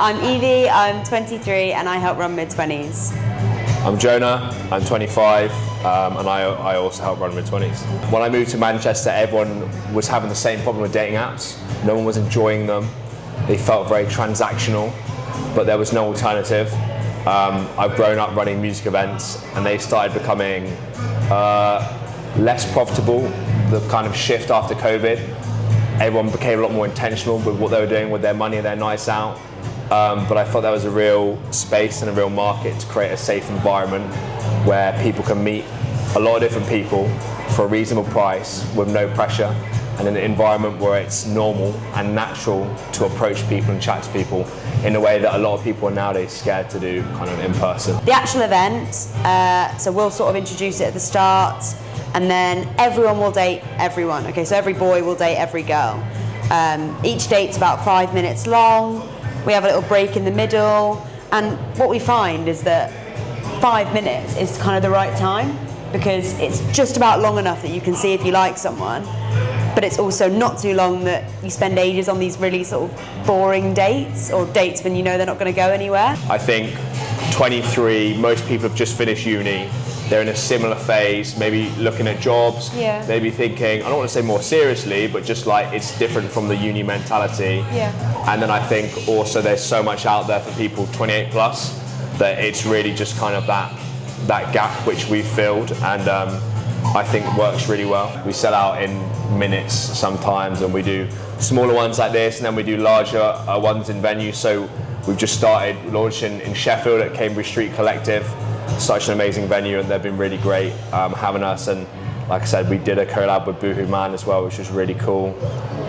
I'm Evie, I'm 23 and I help run mid-20s. I'm Jonah, I'm 25 and I also help run mid-20s. When I moved to Manchester, everyone was having the same problem with dating apps. No one was enjoying them. They felt very transactional, but there was no alternative. I've grown up running music events and they started becoming less profitable, the kind of shift after COVID. Everyone became a lot more intentional with what they were doing with their money and their nights out. But I thought there was a real space and a real market to create a safe environment where people can meet a lot of different people for a reasonable price with no pressure, and in an environment where it's normal and natural to approach people and chat to people in a way that a lot of people are nowadays scared to do kind of in person. The actual event, so we'll sort of introduce it at the start and then everyone will date everyone. Okay, so every boy will date every girl. Each date's about 5 minutes long. We have a little break in the middle, and what we find is that 5 minutes is kind of the right time, because it's just about long enough that you can see if you like someone, but it's also not too long that you spend ages on these really sort of boring dates, or dates when you know they're not going to go anywhere. I think 23, most people have just finished uni. They're in a similar phase, maybe looking at jobs, maybe thinking, I don't want to say more seriously, but just like it's different from the uni mentality. And then I think also there's so much out there for people 28 plus that it's really just kind of that gap which we've filled, and I think works really well. We sell out in minutes sometimes, and we do smaller ones like this, and then we do larger ones in venues. So we've just started launching in Sheffield at Cambridge Street Collective. Such an amazing venue, and they've been really great having us, and like I said, we did a collab with Boohoo Man as well, which was really cool.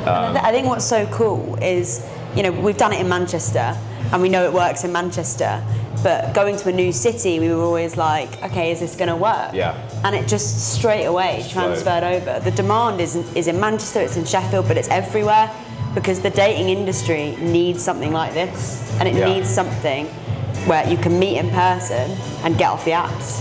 I think what's so cool is, you know, we've done it in Manchester and we know it works in Manchester, but going to a new city we were always like, okay, is this going to work? And it just straight away transferred over. The demand is in Manchester, it's in Sheffield, but it's everywhere, because the dating industry needs something like this, and it needs something where you can meet in person and get off the apps.